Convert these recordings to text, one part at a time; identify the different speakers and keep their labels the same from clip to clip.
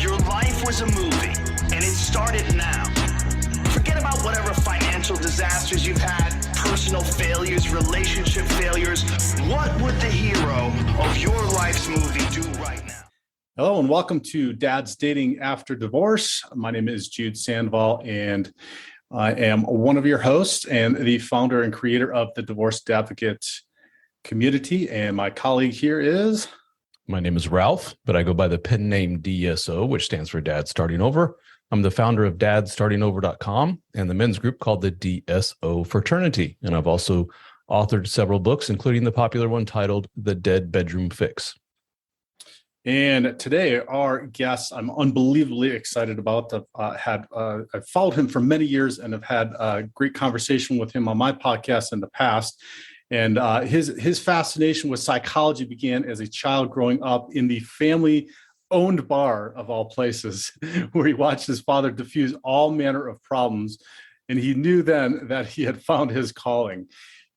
Speaker 1: If your life was a movie and it started now, forget about whatever financial disasters you've had, personal failures, relationship failures. What would the hero of your life's movie do right now?
Speaker 2: Hello and welcome to Dad's Dating After Divorce. My name is Jude Sandoval and I am one of your hosts and the founder and creator of the Divorce Advocate community. And my colleague here is...
Speaker 3: My name is Ralph, but I go by the pen name DSO, which stands for Dad Starting Over. I'm the founder of dadstartingover.com and the men's group called the DSO Fraternity. And I've also authored several books, including the popular one titled The Dead Bedroom Fix.
Speaker 2: And today, our guest, I'm unbelievably excited about. I've followed him for many years and have had a great conversation with him on my podcast in the past. And his fascination with psychology began as a child growing up in the family-owned bar, of all places, where he watched his father diffuse all manner of problems. And he knew then that he had found his calling.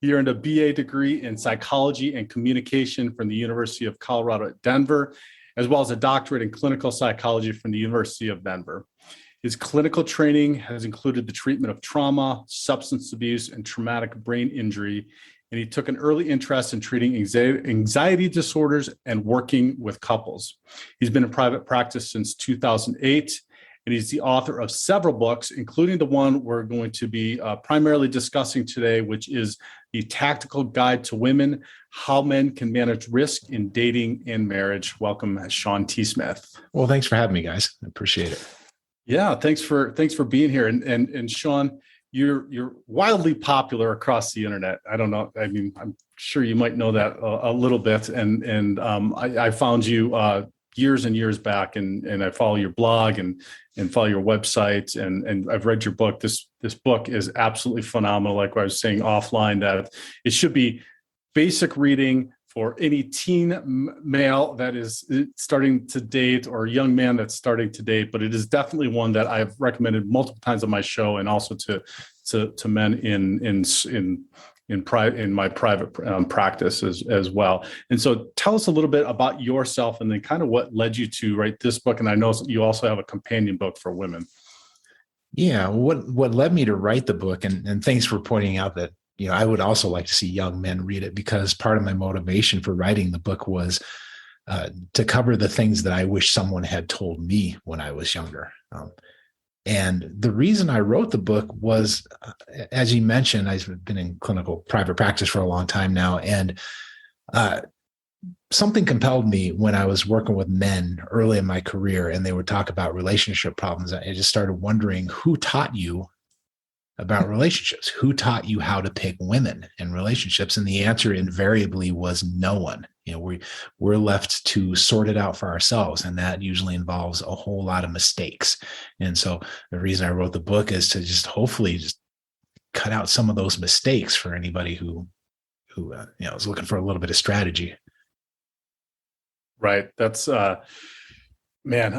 Speaker 2: He earned a BA degree in psychology and communication from the University of Colorado at Denver, as well as a doctorate in clinical psychology from the University of Denver. His clinical training has included the treatment of trauma, substance abuse, and traumatic brain injury. And he took an early interest in treating anxiety disorders and working with couples. He's been in private practice since 2008, and he's the author of several books, including the one we're going to be primarily discussing today, which is The Tactical Guide to Women, How Men Can Manage Risk in Dating and Marriage. Welcome, Shawn T. Smith.
Speaker 4: Well, thanks for having me, guys. I appreciate it.
Speaker 2: Yeah, thanks for being here. And Shawn, you're wildly popular across the internet. I don't know. I mean, I'm sure you might know that a little bit. And I found you years and years back, and I follow your blog and follow your website, and I've read your book. This book is absolutely phenomenal. Like I was saying offline, that it should be basic reading for any teen male that is starting to date or young man that's starting to date, but it is definitely one that I've recommended multiple times on my show and also to men in my private practice as well. And so tell us a little bit about yourself and then kind of what led you to write this book. And I know you also have a companion book for women.
Speaker 4: Yeah. What led me to write the book, and thanks for pointing out that, I would also like to see young men read it, because part of my motivation for writing the book was to cover the things that I wish someone had told me when I was younger. And the reason I wrote the book was, as you mentioned, I've been in clinical private practice for a long time now. And something compelled me when I was working with men early in my career, and they would talk about relationship problems. I just started wondering, who taught you about relationships? Who taught you how to pick women in relationships? And the answer invariably was no one. We're left to sort it out for ourselves, and that usually involves a whole lot of mistakes. And so the reason I wrote the book is to just hopefully just cut out some of those mistakes for anybody who is looking for a little bit of strategy.
Speaker 2: Right. That's man,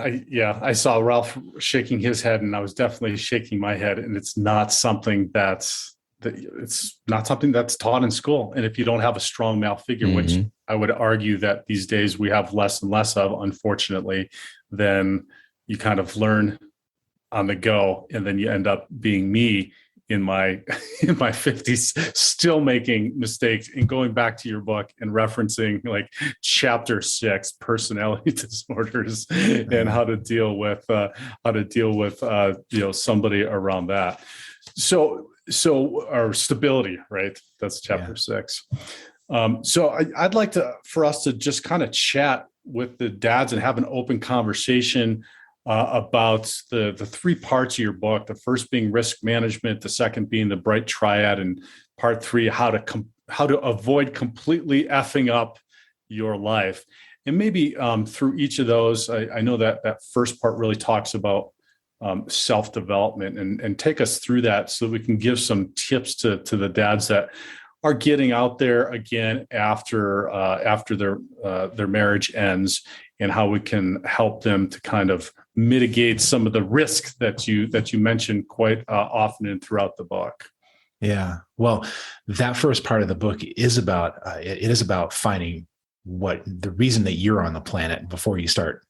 Speaker 2: I saw Ralph shaking his head, and I was definitely shaking my head. And it's not something that's taught in school. And if you don't have a strong male figure, mm-hmm. which I would argue that these days we have less and less of, unfortunately, then you kind of learn on the go, and then you end up being me in my 50s, still making mistakes, and going back to your book and referencing like chapter 6, personality disorders, and how to deal with somebody around that. So our stability, right? That's chapter 6. So I'd like for us to just kind of chat with the dads and have an open conversation about the 3 parts of your book. The first being risk management, the second being the bright triad, and part 3, how to avoid completely effing up your life. And maybe through each of those, I know that first part really talks about self-development, and take us through that so we can give some tips to the dads that are getting out there again after their marriage ends, and how we can help them to kind of mitigate some of the risk that you mentioned quite often and throughout the book.
Speaker 4: Yeah. Well, that first part of the book is about finding what the reason that you're on the planet before you start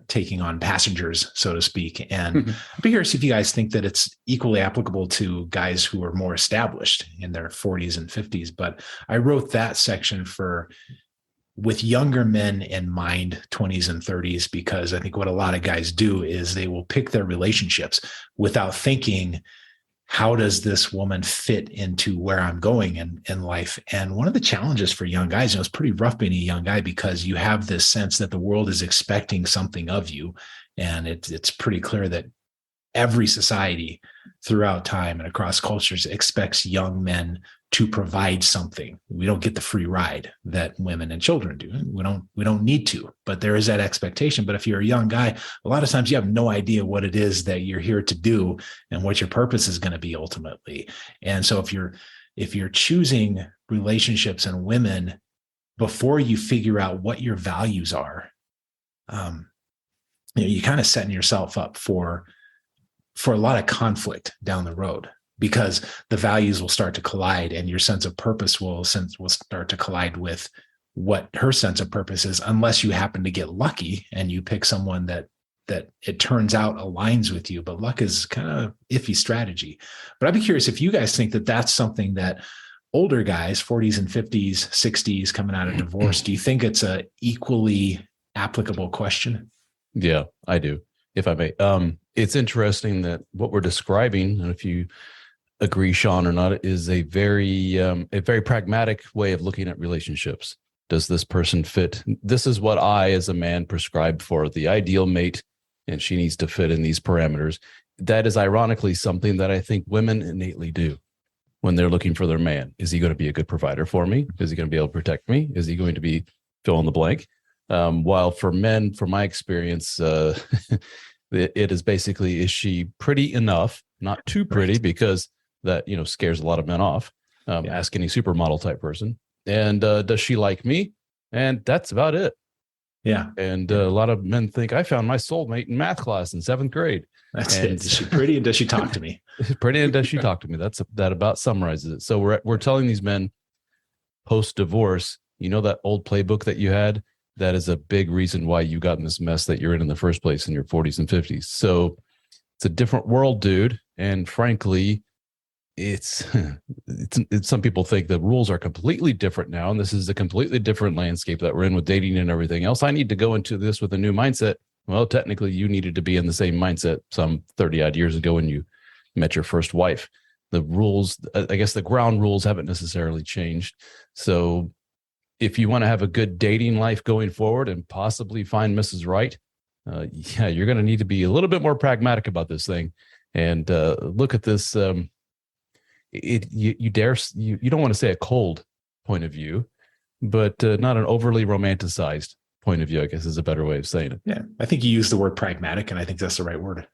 Speaker 4: taking on passengers, so to speak. And I'd be curious if you guys think that it's equally applicable to guys who are more established in their 40s and 50s. But I wrote that section with younger men in mind, 20s and 30s, because I think what a lot of guys do is they will pick their relationships without thinking, how does this woman fit into where I'm going in life? And one of the challenges for young guys, it's pretty rough being a young guy because you have this sense that the world is expecting something of you. And it's pretty clear that every society throughout time and across cultures expects young men to provide something. We don't get the free ride that women and children do. We don't need to, but there is that expectation. But if you're a young guy, a lot of times you have no idea what it is that you're here to do and what your purpose is going to be ultimately. And so if you're choosing relationships and women before you figure out what your values are, you're kind of setting yourself up for a lot of conflict down the road, because the values will start to collide and your sense of purpose will start to collide with what her sense of purpose is, unless you happen to get lucky and you pick someone that it turns out aligns with you. But luck is kind of iffy strategy. But I'd be curious if you guys think that that's something that older guys, 40s and 50s, 60s, coming out of divorce, do you think it's a equally applicable question?
Speaker 3: Yeah, I do, if I may. It's interesting that what we're describing, and if you agree, Shawn, or not, is a very pragmatic way of looking at relationships. Does this person fit? This is what I, as a man, prescribe for the ideal mate, and she needs to fit in these parameters. That is ironically something that I think women innately do when they're looking for their man. Is he going to be a good provider for me? Is he going to be able to protect me? Is he going to be fill in the blank? While for men, from my experience, it is basically, is she pretty enough? Not too pretty, because that, scares a lot of men off. Ask any supermodel type person. And does she like me? And that's about it.
Speaker 4: Yeah.
Speaker 3: And a lot of men think, I found my soulmate in math class in 7th grade.
Speaker 4: That's it. Is she pretty and does she talk to me?
Speaker 3: Pretty and does she talk to me? That about summarizes it. So we're telling these men post-divorce, that old playbook that you had, that is a big reason why you got in this mess that you're in the first place in your 40s and 50s. So it's a different world, dude. And frankly, it's some people think the rules are completely different now, and this is a completely different landscape that we're in with dating and everything else. I need to go into this with a new mindset. Well, technically, you needed to be in the same mindset some 30 odd years ago when you met your first wife. The rules, I guess the ground rules haven't necessarily changed. So if you want to have a good dating life going forward and possibly find Mrs. Right, you're going to need to be a little bit more pragmatic about this thing and look at this. You don't want to say a cold point of view, but not an overly romanticized point of view, I guess, is a better way of saying it.
Speaker 4: Yeah, I think you used the word pragmatic, and I think that's the right word.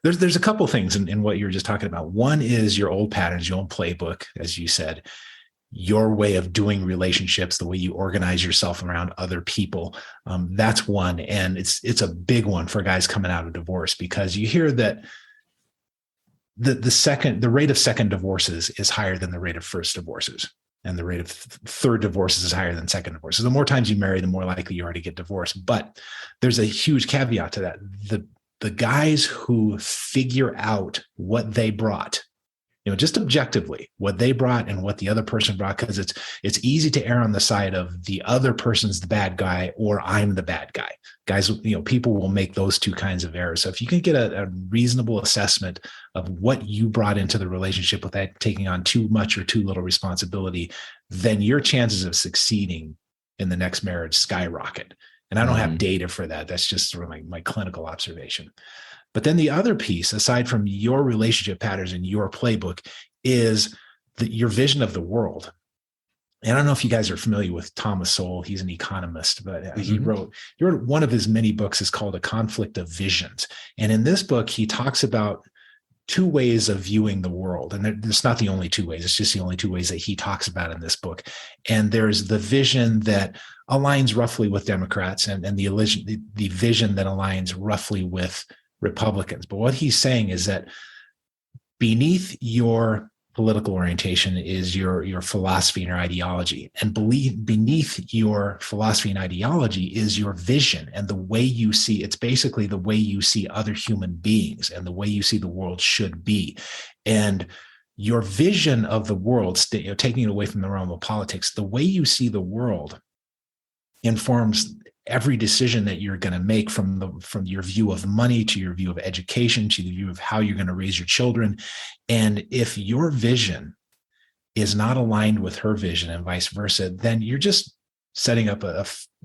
Speaker 4: There's a couple things in what you were just talking about. One is your old patterns, your old playbook, as you said, your way of doing relationships, the way you organize yourself around other people. That's one, and it's a big one for guys coming out of divorce, because you hear that the rate of second divorces is higher than the rate of first divorces, and the rate of third divorces is higher than second divorces. The more times you marry, the more likely you are to get divorced. But there's a huge caveat to that. The guys who figure out what they brought, just objectively, what they brought and what the other person brought, because it's easy to err on the side of the other person's the bad guy or I'm the bad guy. Guys, people will make those two kinds of errors. So if you can get a reasonable assessment of what you brought into the relationship without taking on too much or too little responsibility, then your chances of succeeding in the next marriage skyrocket. And I don't have data for that. That's just sort of my clinical observation. But then the other piece, aside from your relationship patterns and your playbook, is your vision of the world. And I don't know if you guys are familiar with Thomas Sowell. He's an economist, but he wrote one of his many books is called A Conflict of Visions. And in this book, he talks about two ways of viewing the world. And it's not the only two ways. It's just the only two ways that he talks about in this book. And there's the vision that aligns roughly with Democrats and the vision that aligns roughly with Republicans. But what he's saying is that beneath your political orientation is your philosophy and your ideology. And beneath your philosophy and ideology is your vision and the way you see. It's basically the way you see other human beings and the way you see the world should be. And your vision of the world, taking it away from the realm of politics, the way you see the world informs every decision that you're going to make, from your view of money to your view of education to the view of how you're going to raise your children. And if your vision is not aligned with her vision and vice versa, then you're just setting up a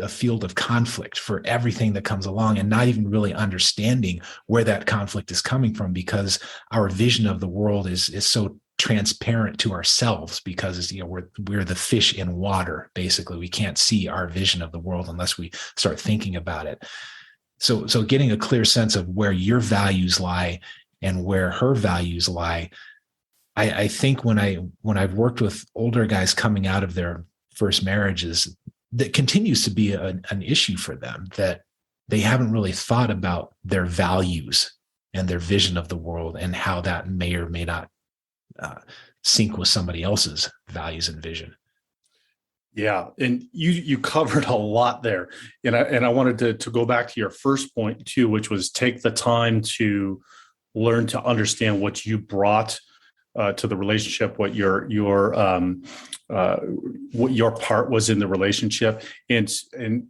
Speaker 4: field of conflict for everything that comes along, and not even really understanding where that conflict is coming from, because our vision of the world is so transparent to ourselves, because we're the fish in water. Basically, we can't see our vision of the world unless we start thinking about it. So getting a clear sense of where your values lie and where her values lie. I think when I've worked with older guys coming out of their first marriages, that continues to be an issue for them, that they haven't really thought about their values and their vision of the world and how that may or may not sync with somebody else's values and vision.
Speaker 2: Yeah, and you covered a lot there, and I wanted to go back to your first point too, which was take the time to learn to understand what you brought to the relationship, what your part was in the relationship, and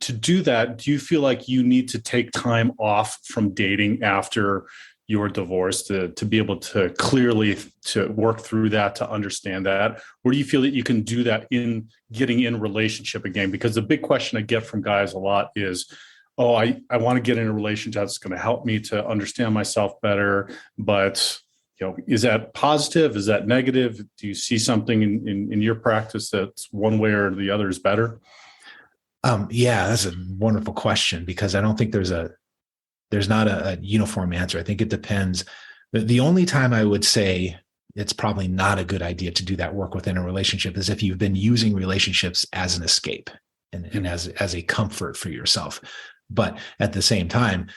Speaker 2: to do that, do you feel like you need to take time off from dating after your divorce to be able to clearly to work through that, to understand that? Or do you feel that you can do that in getting in a relationship again? Because the big question I get from guys a lot is, oh, I want to get in a relationship that's going to help me to understand myself better. But, is that positive? Is that negative? Do you see something in your practice that's one way or the other is better?
Speaker 4: Yeah, that's a wonderful question, because I don't think there's not a uniform answer. I think it depends. The only time I would say it's probably not a good idea to do that work within a relationship is if you've been using relationships as an escape and as a comfort for yourself. But at the same time,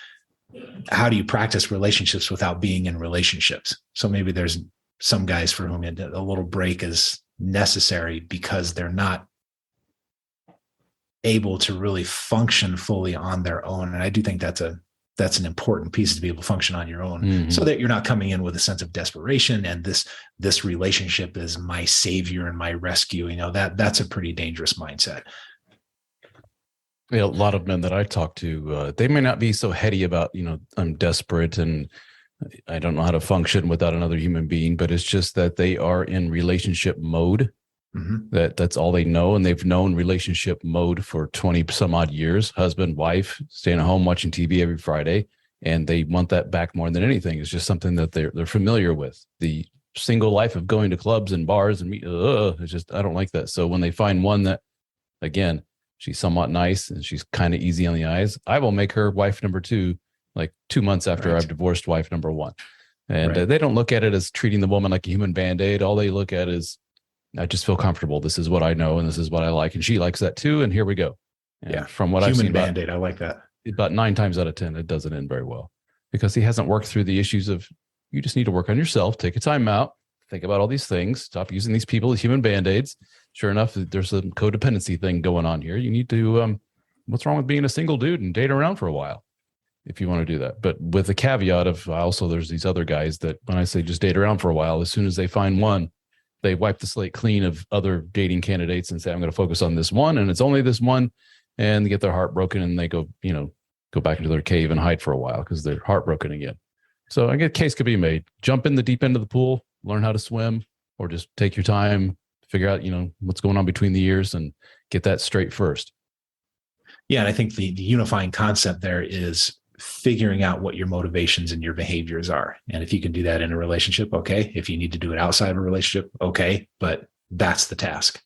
Speaker 4: how do you practice relationships without being in relationships? So maybe there's some guys for whom a little break is necessary because they're not able to really function fully on their own. And I do think that's an important piece, to be able to function on your own, so that you're not coming in with a sense of desperation and this relationship is my savior and my rescue. That's a pretty dangerous mindset.
Speaker 3: A lot of men that I talk to, they may not be so heady about, I'm desperate and I don't know how to function without another human being, but it's just that they are in relationship mode. Mm-hmm. That's all they know. And they've known relationship mode for 20 some odd years, husband, wife, staying at home, watching TV every Friday. And they want that back more than anything. It's just something that they're familiar with. The single life of going to clubs and bars and meet, it's just, I don't like that. So when they find one that, again, she's somewhat nice and she's kind of easy on the eyes, I will make her wife number 2, like 2 months after I've divorced wife number 1. And they don't look at it as treating the woman like a human Band-Aid. All they look at is, I just feel comfortable. This is what I know, and this is what I like, and she likes that too. And here we go. And from what I've seen,
Speaker 4: human Band-Aid, I like that.
Speaker 3: About 9 times out of 10, it doesn't end very well, because he hasn't worked through the issues of, you just need to work on yourself, take a time out, think about all these things, stop using these people as human Band-Aids. Sure enough, there's a codependency thing going on here. You need to, what's wrong with being a single dude and date around for a while if you want to do that? But with the caveat of also, there's these other guys that when I say just date around for a while, as soon as they find one, they wipe the slate clean of other dating candidates and say, I'm going to focus on this one, and it's only this one, and they get their heart broken and they go back into their cave and hide for a while because they're heartbroken again. So I guess a case could be made. Jump in the deep end of the pool, learn how to swim, or just take your time, figure out, what's going on between the ears and get that straight first.
Speaker 4: Yeah. And I think the unifying concept there is figuring out what your motivations and your behaviors are. And if you can do that in a relationship, okay. If you need to do it outside of a relationship, okay. But that's the task.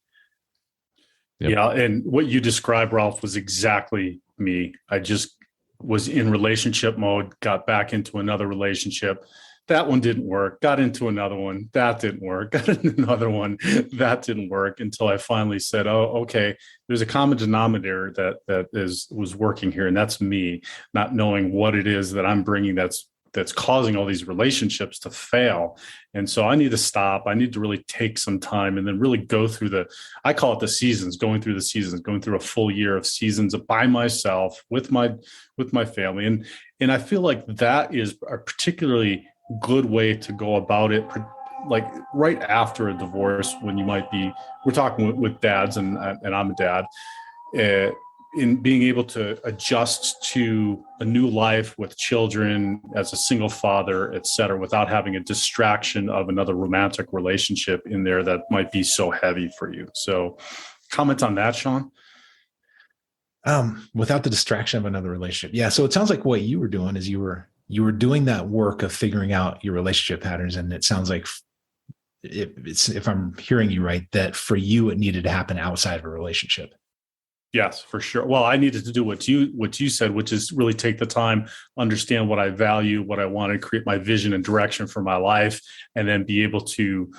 Speaker 2: Yep. Yeah. And what you described, Ralph, was exactly me. I just was in relationship mode, got back into another relationship. That one didn't work. Got into another one. That didn't work. Got into another one. That didn't work, until I finally said, oh, okay, there's a common denominator that was working here. And that's me not knowing what it is that I'm bringing that's that's causing all these relationships to fail. And so I need to stop. I need to really take some time and then really go through I call it the seasons, going through a full year of seasons by myself with my family. And I feel like that is a particularly good way to go about it, like right after a divorce, when we're talking with dads, and I'm a dad, in being able to adjust to a new life with children as a single father, et cetera, without having a distraction of another romantic relationship in there that might be so heavy for you. So comment on that, Shawn?
Speaker 4: Without the distraction of another relationship. Yeah. So it sounds like what you were doing is you were doing that work of figuring out your relationship patterns. And it sounds like, if I'm hearing you right, that for you, it needed to happen outside of a relationship.
Speaker 2: Yes, for sure. Well, I needed to do what you said, which is really take the time, understand what I value, what I want to create, my vision and direction for my life, and then be able to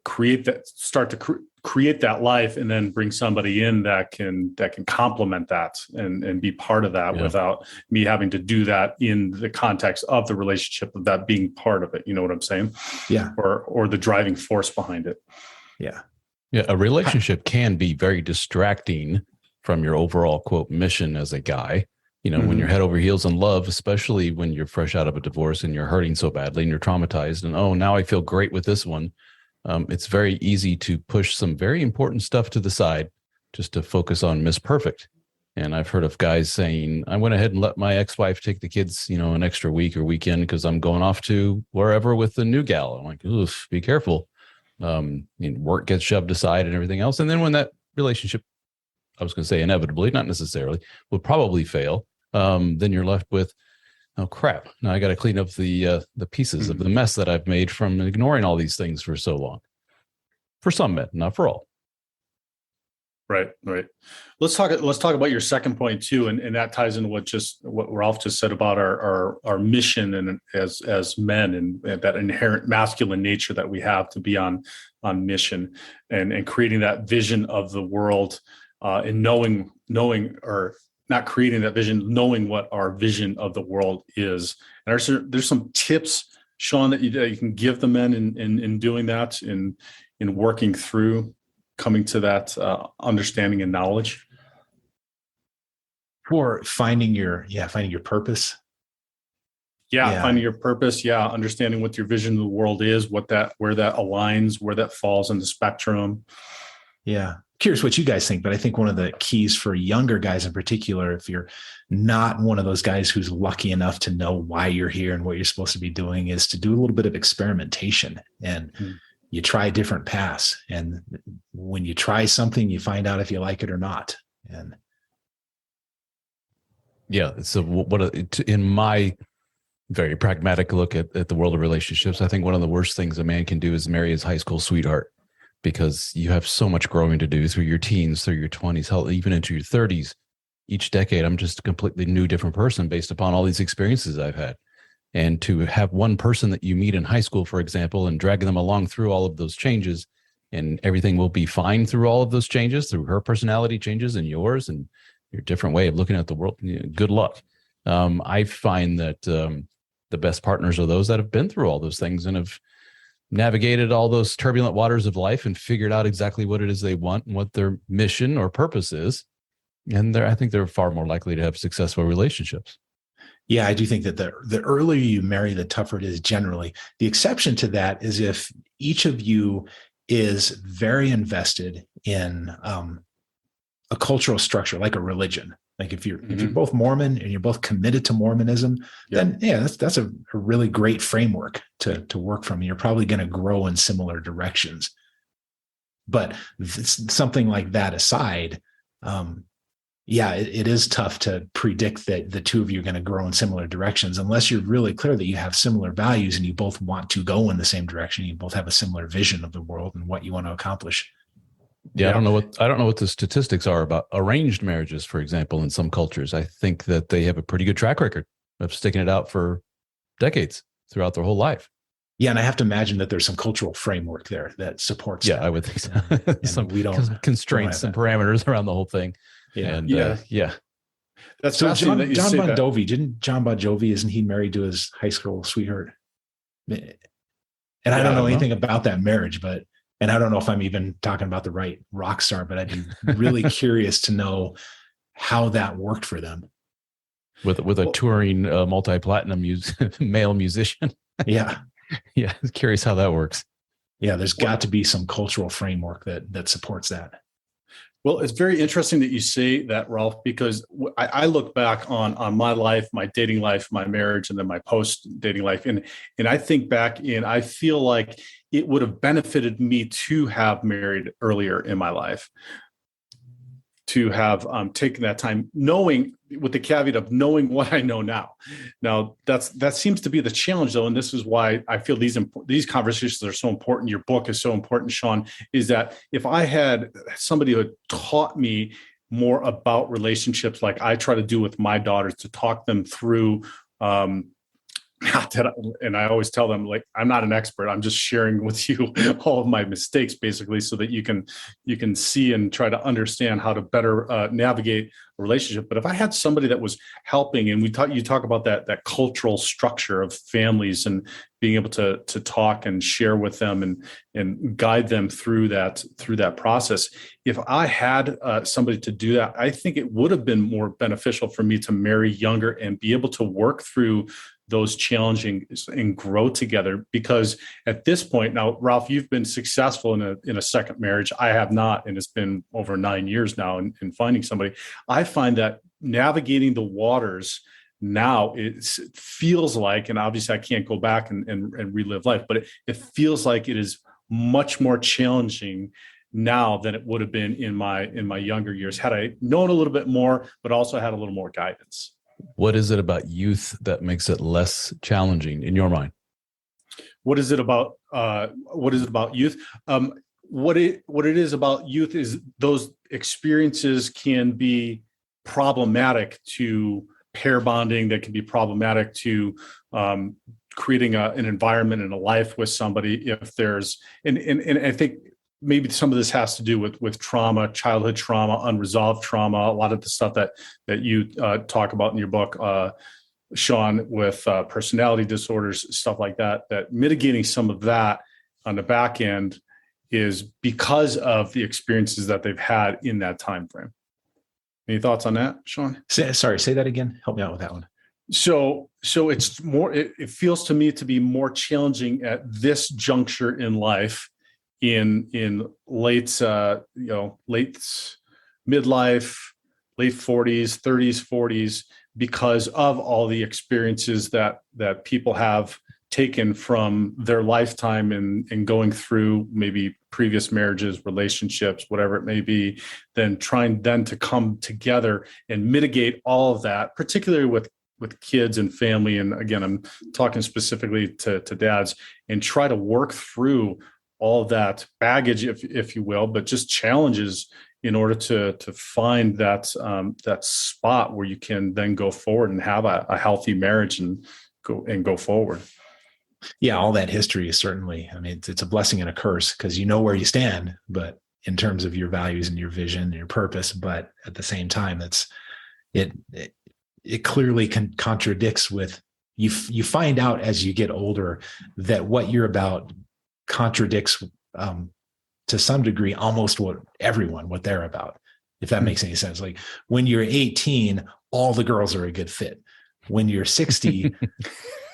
Speaker 2: create that life, and then bring somebody in that can complement that and be part of that, without me having to do that in the context of the relationship, of that being part of it. You know what I'm saying?
Speaker 4: Yeah.
Speaker 2: Or the driving force behind it.
Speaker 4: Yeah.
Speaker 3: Yeah. A relationship can be very distracting from your overall, quote, mission as a guy. When you're head over heels in love, especially when you're fresh out of a divorce and you're hurting so badly and you're traumatized, and now I feel great with this one. It's very easy to push some very important stuff to the side just to focus on Miss Perfect. And I've heard of guys saying, I went ahead and let my ex-wife take the kids, an extra week or weekend because I'm going off to wherever with the new gal. I'm like, oof, be careful. Work gets shoved aside and everything else. And then when that relationship, I was going to say inevitably, not necessarily, will probably fail, then you're left with, oh crap, now I got to clean up the pieces of the mess that I've made from ignoring all these things for so long. For some men, not for all.
Speaker 2: Right. Let's talk about your second point too, and that ties into what Ralph just said about our mission, and as men, and that inherent masculine nature that we have to be on mission, and creating that vision of the world, and knowing or not creating that vision, knowing what our vision of the world is. And there's some tips, Shawn, that you can give the men in doing that, in working through coming to that understanding and knowledge?
Speaker 4: For finding your purpose.
Speaker 2: Yeah, finding your purpose. Yeah, understanding what your vision of the world is, where that aligns, where that falls in the spectrum.
Speaker 4: Yeah. Curious what you guys think, but I think one of the keys for younger guys in particular, if you're not one of those guys who's lucky enough to know why you're here and what you're supposed to be doing, is to do a little bit of experimentation, and you try different paths. And when you try something, you find out if you like it or not. And
Speaker 3: yeah, so in my very pragmatic look at the world of relationships, I think one of the worst things a man can do is marry his high school sweetheart, because you have so much growing to do through your teens, through your 20s, hell, even into your 30s. Each decade, I'm just a completely new, different person based upon all these experiences I've had. And to have one person that you meet in high school, for example, and drag them along through all of those changes, and everything will be fine through all of those changes, through her personality changes and yours and your different way of looking at the world. Good luck. I find that the best partners are those that have been through all those things and have navigated all those turbulent waters of life and figured out exactly what it is they want and what their mission or purpose is. And I think they're far more likely to have successful relationships.
Speaker 4: Yeah, I do think that the earlier you marry, the tougher it is generally. The exception to that is if each of you is very invested in a cultural structure, like a religion. Like if you're both Mormon and you're both committed to Mormonism, then that's a really great framework to work from. You're probably going to grow in similar directions. But something like that aside, it is tough to predict that the two of you are going to grow in similar directions unless you're really clear that you have similar values and you both want to go in the same direction. You both have a similar vision of the world and what you want to accomplish.
Speaker 3: Yeah, I don't know what the statistics are about arranged marriages, for example, in some cultures. I think that they have a pretty good track record of sticking it out for decades throughout their whole life.
Speaker 4: Yeah, and I have to imagine that there's some cultural framework there that supports.
Speaker 3: Yeah, that. I would think so. Some constraints and parameters around the whole thing.
Speaker 4: Yeah.
Speaker 3: And
Speaker 2: That's
Speaker 4: So
Speaker 2: fascinating that you
Speaker 4: John
Speaker 2: say
Speaker 4: Bon
Speaker 2: that.
Speaker 4: Jovi, didn't John Bon Jovi, isn't he married to his high school sweetheart? And I don't know anything about that marriage, and I don't know if I'm even talking about the right rock star, but I'd be really curious to know how that worked for them.
Speaker 3: With a touring multi-platinum male musician.
Speaker 4: Yeah.
Speaker 3: Yeah, curious how that works.
Speaker 4: Yeah, there's got to be some cultural framework that supports that.
Speaker 2: Well, it's very interesting that you say that, Ralph, because I look back on my life, my dating life, my marriage, and then my post-dating life. And I think back and I feel like it would have benefited me to have married earlier in my life, to have taken that time, knowing, with the caveat of knowing what I know now. Now, that seems to be the challenge, though, and this is why I feel these conversations are so important. Your book is so important, Shawn, is that if I had somebody who had taught me more about relationships like I try to do with my daughters, to talk them through, and I always tell them, like, I'm not an expert. I'm just sharing with you all of my mistakes, basically, so that you can see and try to understand how to better navigate a relationship. But if I had somebody that was helping, and you talk about that cultural structure of families and being able to talk and share with them and guide them through that process. If I had somebody to do that, I think it would have been more beneficial for me to marry younger and be able to work through those challenging and grow together. Because at this point now, Ralph, you've been successful in a second marriage. I have not, and it's been over 9 years now in finding somebody. I find that navigating the waters now, it feels like, and obviously I can't go back and relive life, but it feels like it is much more challenging now than it would have been in my younger years, had I known a little bit more, but also had a little more guidance.
Speaker 3: What is it about youth that makes it less challenging in your mind?
Speaker 2: What is it about youth? What it is about youth is those experiences can be problematic to pair bonding, that can be problematic to creating an environment and a life with somebody. If there's, and I think maybe some of this has to do with trauma, childhood trauma, unresolved trauma, a lot of the stuff that you talk about in your book, Shawn, with personality disorders, stuff like that, that mitigating some of that on the back end is because of the experiences that they've had in that time frame. Any thoughts on that, Shawn?
Speaker 4: Say that again. Help me out with that one.
Speaker 2: So it's more, it feels to me to be more challenging at this juncture in life, in late midlife, late 40s, 30s, 40s, because of all the experiences that people have taken from their lifetime and going through maybe previous marriages, relationships, whatever it may be, then trying then to come together and mitigate all of that, particularly with kids and family. And again, I'm talking specifically to dads, and try to work through all that baggage, if you will, but just challenges in order to find that spot where you can then go forward and have a healthy marriage and go forward.
Speaker 4: Yeah, all that history is certainly, I mean, it's a blessing and a curse, because you know where you stand, but in terms of your values and your vision and your purpose, but at the same time, it clearly contradicts with you find out as you get older that what you're about contradicts to some degree almost what they're about, if that makes any sense. Like when you're 18, all the girls are a good fit. When you're 60,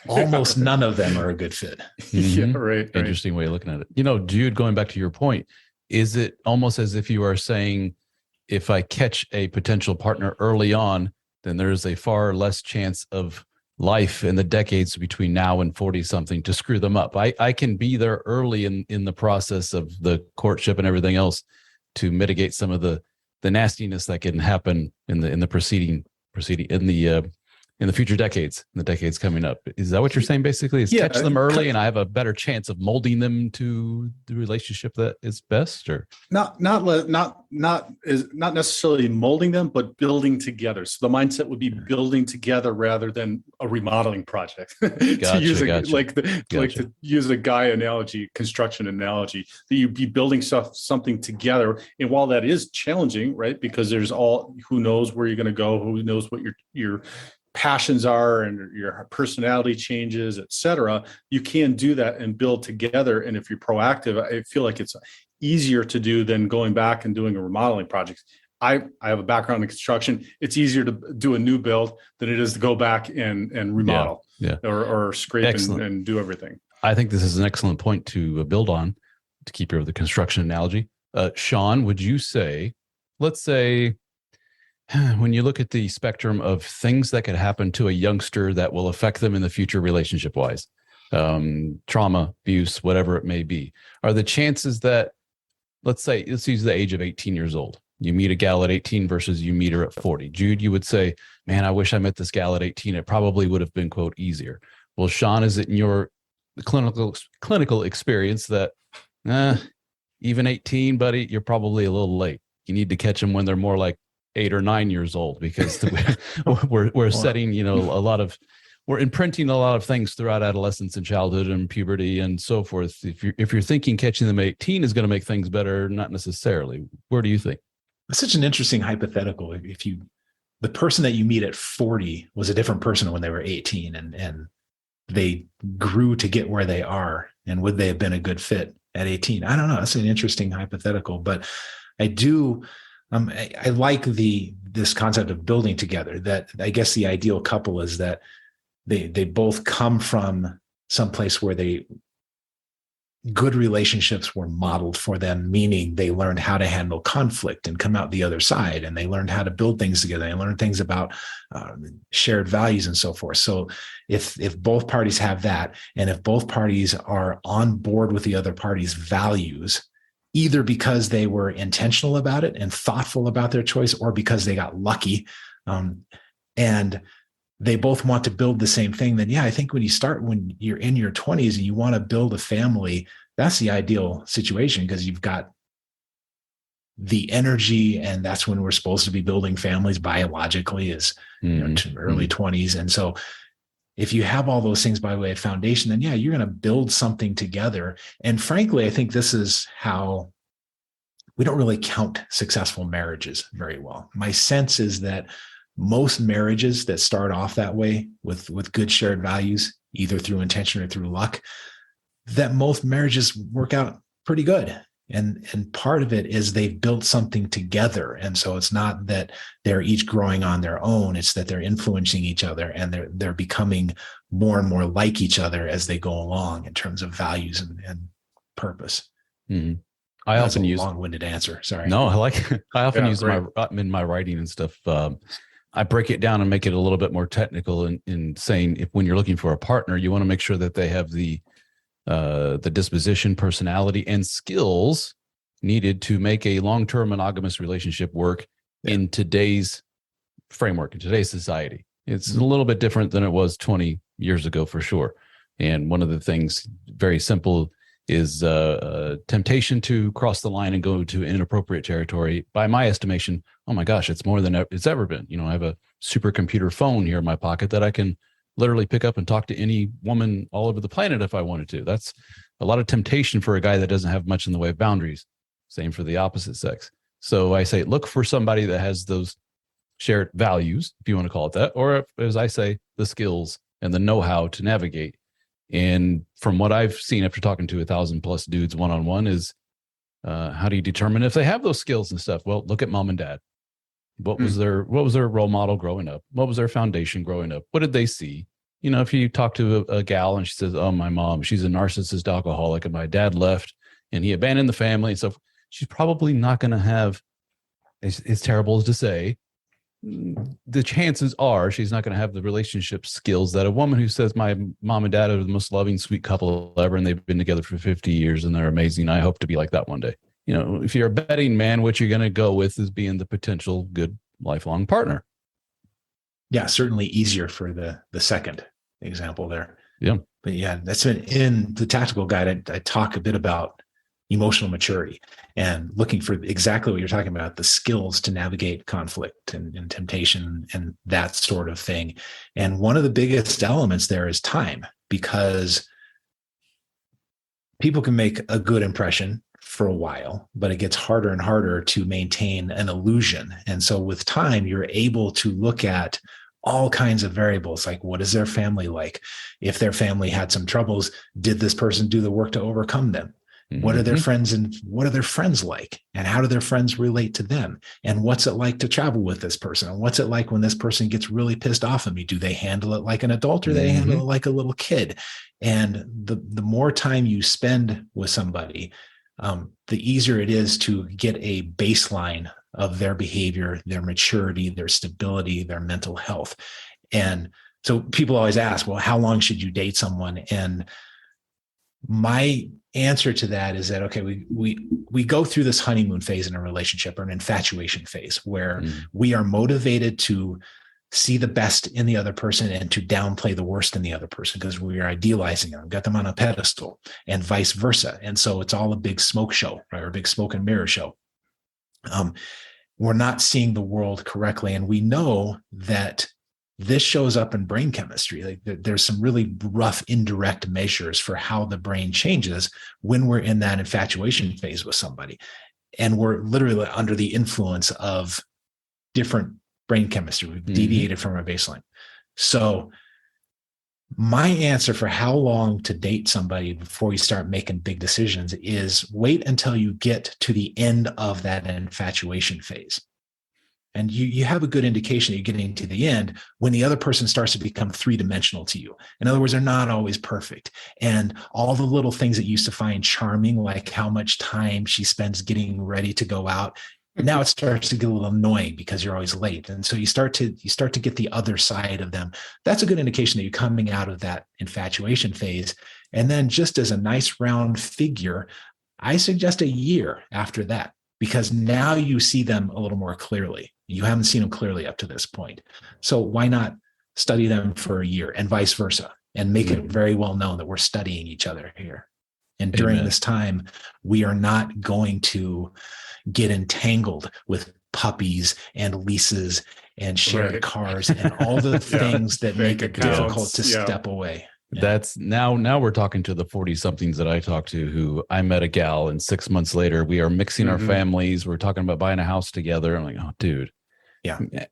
Speaker 4: almost none of them are a good fit.
Speaker 2: Yeah, right.
Speaker 3: Interesting way of looking at it. Jude, going back to your point, is it almost as if you are saying, if I catch a potential partner early on, then there's a far less chance of life in the decades between now and 40 something to screw them up. I can be there early in the process of the courtship and everything else to mitigate some of the nastiness that can happen in the in the future decades, in the decades coming up. Is that what you're saying basically? Is catch them early and I have a better chance of molding them to the relationship that is best? Or
Speaker 2: not necessarily molding them, but building together. So the mindset would be building together rather than a remodeling project. To use a guy analogy, construction analogy, that you'd be building something together. And while that is challenging, right, because there's who knows where you're going to go, who knows what your passions are and your personality changes, et cetera, you can do that and build together. And if you're proactive, I feel like it's easier to do than going back and doing a remodeling project. I have a background in construction. It's easier to do a new build than it is to go back and remodel or scrape and do everything.
Speaker 3: I think this is an excellent point to build on, to keep your the construction analogy. Shawn, would you say, let's say, when you look at the spectrum of things that could happen to a youngster that will affect them in the future relationship-wise, trauma, abuse, whatever it may be, are the chances that, let's use the age of 18 years old. You meet a gal at 18 versus you meet her at 40. Jude, you would say, man, I wish I met this gal at 18. It probably would have been, quote, easier. Well, Shawn, is it in your clinical experience that even 18, buddy, you're probably a little late? You need to catch them when they're more like 8 or 9 years old, because we're setting, we're imprinting a lot of things throughout adolescence and childhood and puberty and so forth. If you're thinking catching them at 18 is going to make things better, not necessarily. Where do you think?
Speaker 4: That's such an interesting hypothetical. If the person that you meet at 40 was a different person when they were 18 and they grew to get where they are, and would they have been a good fit at 18? I don't know. That's an interesting hypothetical, but I do. I like this concept of building together. That I guess the ideal couple is that they both come from some place where good relationships were modeled for them, meaning they learned how to handle conflict and come out the other side, and they learned how to build things together. They learned things about shared values and so forth. So if both parties have that, and if both parties are on board with the other party's values, either because they were intentional about it and thoughtful about their choice, or because they got lucky, and they both want to build the same thing, then I think when you're in your 20s and you want to build a family, that's the ideal situation, because you've got the energy, and that's when we're supposed to be building families biologically, is early 20s. And so if you have all those things by way of foundation, then you're going to build something together. And frankly, I think this is how we don't really count successful marriages very well. My sense is that most marriages that start off that way with good shared values, either through intention or through luck, that most marriages work out pretty good. And part of it is they've built something together. And so it's not that they're each growing on their own. It's that they're influencing each other, and they're becoming more and more like each other as they go along in terms of values and purpose.
Speaker 3: Mm-hmm. I often use
Speaker 4: long-winded answer. Sorry.
Speaker 3: No, I like it. I often use in my writing and stuff. I break it down and make it a little bit more technical in saying, when you're looking for a partner, you want to make sure that they have the disposition, personality, and skills needed to make a long-term monogamous relationship work in today's framework, in today's society. It's a little bit different than it was 20 years ago, for sure. And one of the things, very simple, is temptation to cross the line and go to inappropriate territory. By my estimation, oh my gosh, it's more than it's ever been. I have a supercomputer phone here in my pocket that I can literally pick up and talk to any woman all over the planet if I wanted to. That's a lot of temptation for a guy that doesn't have much in the way of boundaries. Same for the opposite sex. So I say, look for somebody that has those shared values, if you want to call it that, or as I say, the skills and the know-how to navigate. And from what I've seen after talking to 1,000+ dudes one-on-one is, how do you determine if they have those skills and stuff? Well, look at mom and dad. What was their role model growing up? What was their foundation growing up? What did they see? If you talk to a gal and she says, oh, my mom, she's a narcissist alcoholic, and my dad left and he abandoned the family and stuff, she's probably not going to have, as terrible as to say, the chances are she's not going to have the relationship skills that a woman who says, my mom and dad are the most loving, sweet couple ever, and they've been together for 50 years and they're amazing. I hope to be like that one day. If you're a betting man, what you're going to go with is being the potential good lifelong partner.
Speaker 4: Yeah, certainly easier for the second example there.
Speaker 3: Yeah.
Speaker 4: But yeah, that's in the tactical guide. I talk a bit about emotional maturity and looking for exactly what you're talking about, the skills to navigate conflict and temptation and that sort of thing. And one of the biggest elements there is time, because people can make a good impression for a while, but it gets harder and harder to maintain an illusion. And so with time, you're able to look at all kinds of variables, like what is their family like? If their family had some troubles, did this person do the work to overcome them? What are their friends and what are their friends like? And how do their friends relate to them? And what's it like to travel with this person? And what's it like when this person gets really pissed off at me? Do they handle it like an adult or they handle it like a little kid? And the more time you spend with somebody, the easier it is to get a baseline of their behavior, their maturity, their stability, their mental health. And so people always ask, well, how long should you date someone? And my answer to that is that, okay, we go through this honeymoon phase in a relationship, or an infatuation phase, where we are motivated to see the best in the other person and to downplay the worst in the other person because we are idealizing them, got them on a pedestal, and vice versa. And so it's all a big smoke show, right? Or a big smoke and mirror show. We're not seeing the world correctly. And we know that this shows up in brain chemistry. Like there's some really rough indirect measures for how the brain changes when we're in that infatuation phase with somebody. And we're literally under the influence of different brain chemistry. We've deviated from our baseline. So my answer for how long to date somebody before you start making big decisions is wait until you get to the end of that infatuation phase. And you have a good indication that you're getting to the end when the other person starts to become three-dimensional to you. In other words, they're not always perfect. And all the little things that you used to find charming, like how much time she spends getting ready to go out, now it starts to get a little annoying because you're always late. And so you start to get the other side of them. That's a good indication that you're coming out of that infatuation phase. And then just as a nice round figure, I suggest a year after that, because now you see them a little more clearly. You haven't seen them clearly up to this point. So why not study them for a year and vice versa, and make it very well known that we're studying each other here. And during this time, we are not going to get entangled with puppies and leases and shared cars and all the things that make it difficult to step away.
Speaker 3: Yeah. That's now we're talking to the 40 somethings that I talk to who I met a gal and 6 months later we are mixing our families. We're talking about buying a house together. I'm like, oh, dude,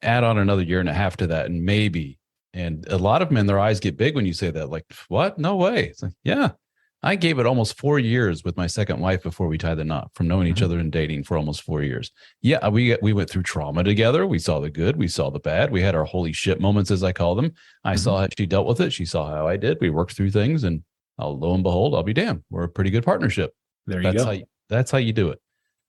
Speaker 3: add on another year and a half to that. And maybe, and a lot of men, their eyes get big when you say that, like, what? No way. It's like, yeah, I gave it almost 4 years with my second wife before we tied the knot, from knowing each other and dating for almost 4 years. Yeah. We went through trauma together. We saw the good, we saw the bad. We had our holy shit moments, as I call them. I saw how she dealt with it. She saw how I did. We worked through things, and lo and behold, I'll be damned, we're a pretty good partnership.
Speaker 4: There you go.
Speaker 3: That's how you do it.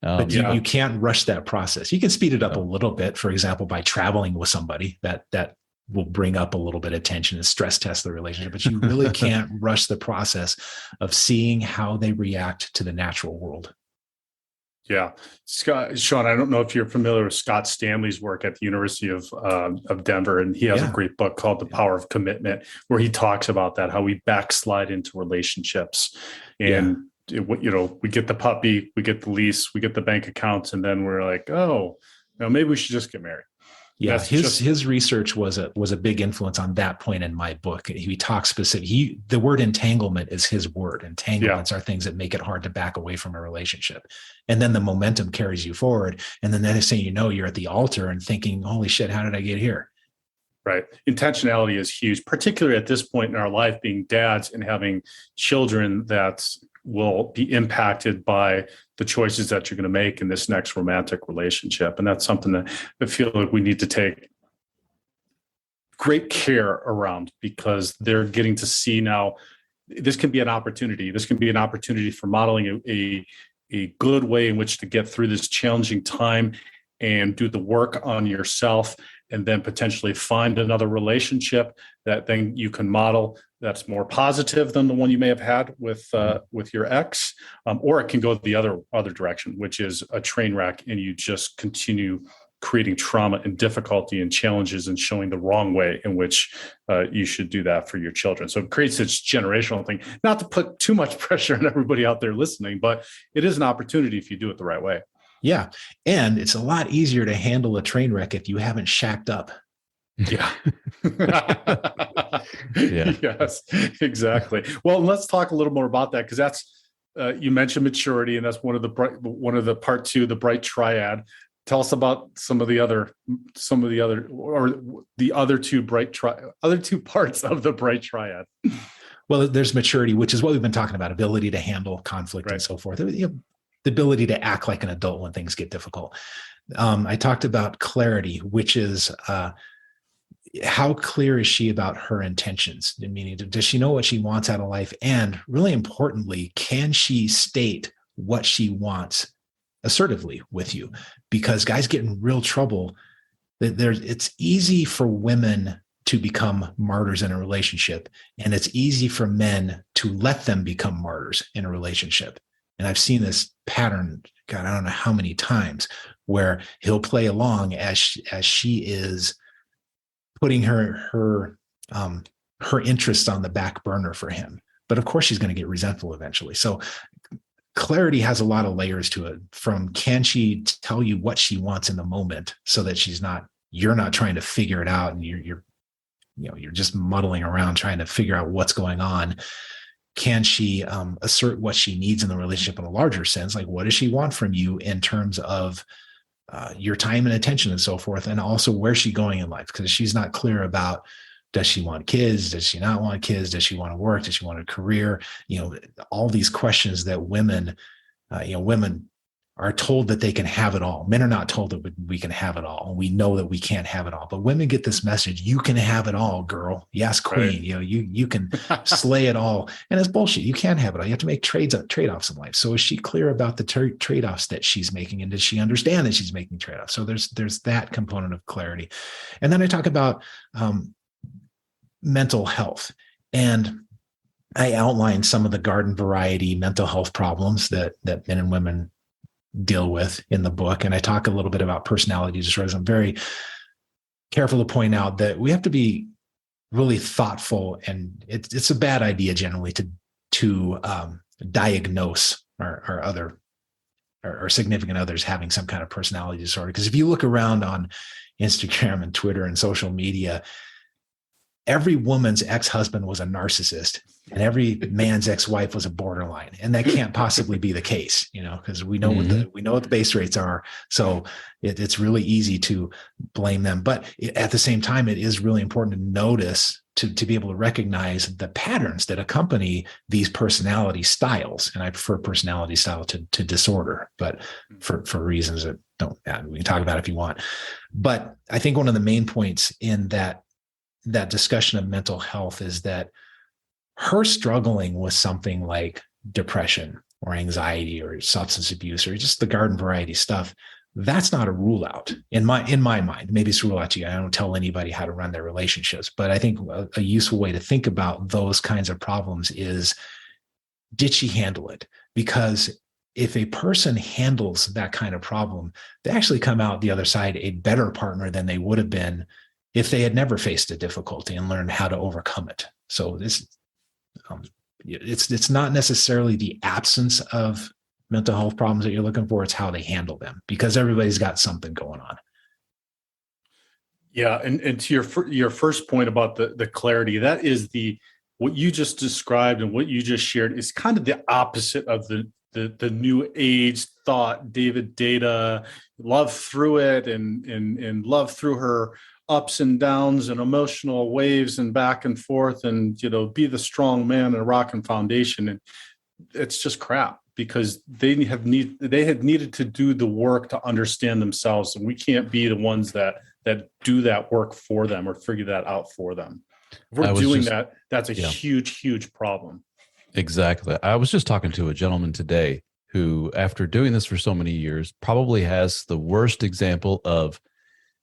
Speaker 4: But you can't rush that process. You can speed it up a little bit, for example, by traveling with somebody that will bring up a little bit of tension and stress test the relationship, but you really can't rush the process of seeing how they react to the natural world.
Speaker 2: Yeah. Shawn, I don't know if you're familiar with Scott Stanley's work at the University of Denver, and he has a great book called The Power of Commitment, where he talks about that, how we backslide into relationships. And we get the puppy, we get the lease, we get the bank accounts, and then we're like, oh, maybe we should just get married.
Speaker 4: Yeah, his research was a big influence on that point in my book. He talks specifically. The word entanglement is his word. Entanglements are things that make it hard to back away from a relationship, and then the momentum carries you forward. And then the next thing you know, you're at the altar and thinking, "Holy shit, how did I get here?"
Speaker 2: Right. Intentionality is huge, particularly at this point in our life, being dads and having children that will be impacted by the choices that you're going to make in this next romantic relationship. And that's something that I feel like we need to take great care around, because they're getting to see now, this can be an opportunity. This can be an opportunity for modeling a good way in which to get through this challenging time and do the work on yourself, and then potentially find another relationship that then you can model that's more positive than the one you may have had with your ex, or it can go the other direction, which is a train wreck, and you just continue creating trauma and difficulty and challenges and showing the wrong way in which you should do that for your children. So it creates this generational thing, not to put too much pressure on everybody out there listening, but it is an opportunity if you do it the right way.
Speaker 4: Yeah. And it's a lot easier to handle a train wreck if you haven't shacked up.
Speaker 2: Yeah.
Speaker 3: Yeah.
Speaker 2: Yes, exactly. Well, let's talk a little more about that, because that's you mentioned maturity, and that's one of the part two, the bright triad. Tell us about the other two parts of the bright triad.
Speaker 4: Well, there's maturity, which is what we've been talking about, ability to handle conflict and so forth. The ability to act like an adult when things get difficult. I talked about clarity, which is how clear is she about her intentions? Meaning, does she know what she wants out of life? And really importantly, can she state what she wants assertively with you? Because guys get in real trouble. It's easy for women to become martyrs in a relationship, and it's easy for men to let them become martyrs in a relationship. And I've seen this pattern, God, I don't know how many times, where he'll play along as she is putting her interests on the back burner for him. But of course, she's going to get resentful eventually. So clarity has a lot of layers to it. From, can she tell you what she wants in the moment, so that you're not trying to figure it out, and you're just muddling around trying to figure out what's going on. Can she assert what she needs in the relationship in a larger sense? Like, what does she want from you in terms of your time and attention and so forth? And also, where's she going in life? Because she's not clear about, does she want kids? Does she not want kids? Does she want to work? Does she want a career? All these questions that women are told that they can have it all. Men are not told that we can have it all. We know that we can't have it all, but women get this message: you can have it all, girl. Yes, queen. Right. You can slay it all. And it's bullshit. You can't have it all. You have to make trade-offs in life. So is she clear about the trade-offs that she's making? And does she understand that she's making trade-offs? So there's that component of clarity. And then I talk about mental health. And I outline some of the garden variety mental health problems that men and women deal with in the book. And I talk a little bit about personality disorders. I'm very careful to point out that we have to be really thoughtful, and it's a bad idea generally to diagnose our significant others having some kind of personality disorder. Because if you look around on Instagram and Twitter and social media, every woman's ex-husband was a narcissist, and every man's ex-wife was a borderline, and that can't possibly be the case, because we know what the base rates are. So it's really easy to blame them. But at the same time, it is really important to notice, to be able to recognize the patterns that accompany these personality styles. And I prefer personality style to disorder, but for reasons that we can talk about if you want. But I think one of the main points in that discussion of mental health is that her struggling with something like depression or anxiety or substance abuse or just the garden variety stuff, that's not a rule out in my mind. Maybe it's a rule out to you. I don't tell anybody how to run their relationships, but I think a useful way to think about those kinds of problems is, did she handle it? Because if a person handles that kind of problem, they actually come out the other side a better partner than they would have been if they had never faced a difficulty and learned how to overcome it. So it's not necessarily the absence of mental health problems that you're looking for. It's how they handle them, because everybody's got something going on.
Speaker 2: Yeah. And to your first point about the clarity, that is what you just described and what you just shared is kind of the opposite of the new age thought, David Data, love through it and love through her ups and downs and emotional waves and back and forth, and be the strong man and a rocking foundation. And it's just crap, because they had needed to do the work to understand themselves, and we can't be the ones that do that work for them or figure that out for them. If we're doing that, that's a huge problem.
Speaker 3: Exactly. I was just talking to a gentleman today who, after doing this for so many years, probably has the worst example of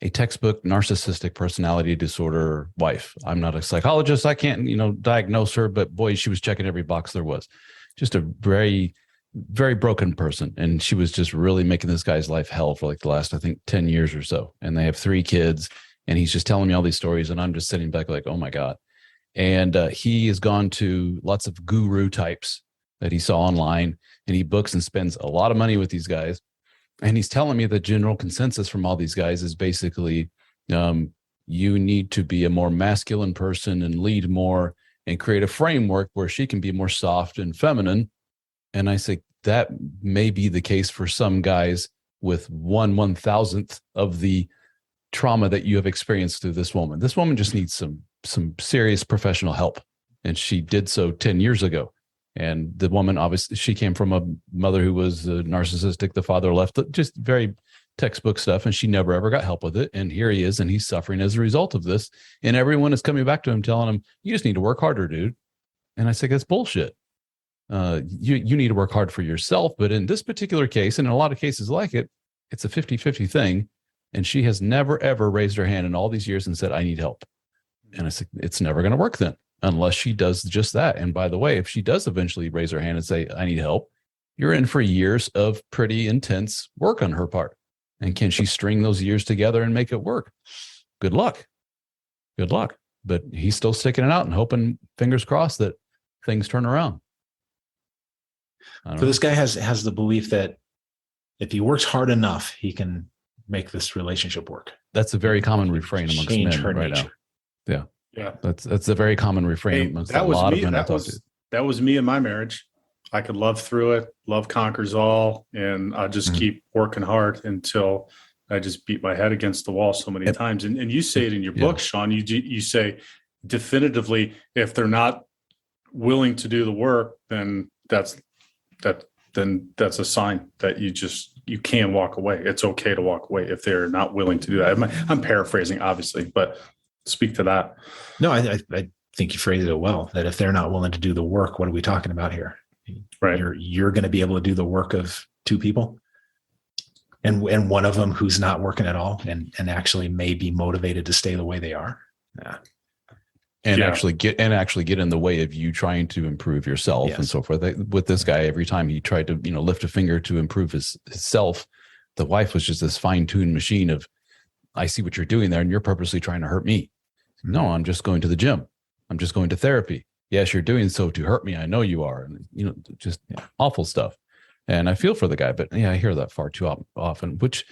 Speaker 3: a textbook narcissistic personality disorder wife. I'm not a psychologist. I can't, diagnose her, but boy, she was checking every box there was. Just a very very broken person. And she was just really making this guy's life hell for like the last, I think, 10 years or so. And they have 3 kids. And he's just telling me all these stories. And I'm just sitting back like, oh my God. And he has gone to lots of guru types that he saw online. And he books and spends a lot of money with these guys. And he's telling me the general consensus from all these guys is basically, you need to be a more masculine person and lead more and create a framework where she can be more soft and feminine. And I say that may be the case for some guys with 1/1000th of the trauma that you have experienced through this woman. This woman just needs some serious professional help. And she did so 10 years ago. And the woman, obviously, she came from a mother who was narcissistic. The father left, just very textbook stuff. And she never, ever got help with it. And here he is, and he's suffering as a result of this. And everyone is coming back to him, telling him, you just need to work harder, dude. And I say, that's bullshit. You need to work hard for yourself. But in this particular case, and in a lot of cases like it, it's a 50-50 thing. And she has never, ever raised her hand in all these years and said, I need help. And I said, it's never going to work then, unless she does just that. And by the way, if she does eventually raise her hand and say, I need help, you're in for years of pretty intense work on her part. And can she string those years together and make it work? Good luck. Good luck. But he's still sticking it out and hoping, fingers crossed, that things turn around.
Speaker 4: So this guy has the belief that if he works hard enough, he can make this relationship work.
Speaker 3: That's a very common refrain amongst men right now. Yeah.
Speaker 2: Yeah.
Speaker 3: That's a very common refrain amongst a lot of men I talk to.
Speaker 2: That was me in my marriage. I could love through it. Love conquers all. And I just keep working hard until I just beat my head against the wall so many times. And you say it in your book, Shawn, you say definitively, if they're not willing to do the work, then that's a sign that you can walk away. It's okay to walk away if they're not willing to do that. I'm paraphrasing, obviously, but speak to that.
Speaker 4: No, I think you phrased it well, that if they're not willing to do the work, what are we talking about here?
Speaker 2: Right.
Speaker 4: You're going to be able to do the work of 2 people, and one of them who's not working at all and actually may be motivated to stay the way they are. Yeah.
Speaker 3: And actually get in the way of you trying to improve yourself and so forth. With this guy, every time he tried to, lift a finger to improve his self, the wife was just this fine-tuned machine of, I see what you're doing there, and you're purposely trying to hurt me. No, I'm just going to the gym. I'm just going to therapy. Yes, you're doing so to hurt me. I know you are. And, just awful stuff. And I feel for the guy, but I hear that far too often, which